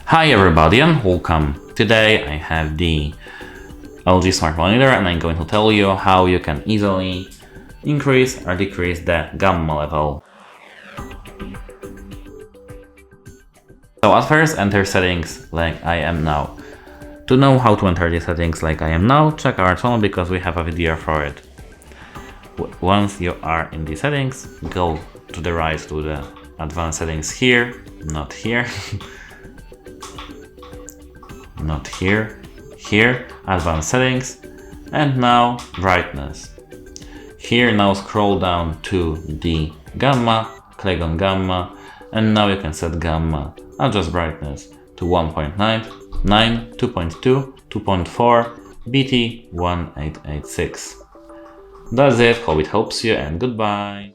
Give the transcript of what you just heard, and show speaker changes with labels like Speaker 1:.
Speaker 1: Hi everybody and welcome. Today I have the LG Smart Monitor and I'm going to tell you how you can easily increase or decrease the gamma level. So at first enter settings like I am now. To know how to enter the settings like I am now, check our channel because we have a video for it. Once you are in the settings, go to the right to the advanced settings here, not here. Not here, here, advanced settings, and now brightness. Here now scroll down to the gamma, click on gamma, and now you can set gamma, adjust brightness to 1.9, 2.2, 2.4, BT1886. That's it, hope it helps you and goodbye.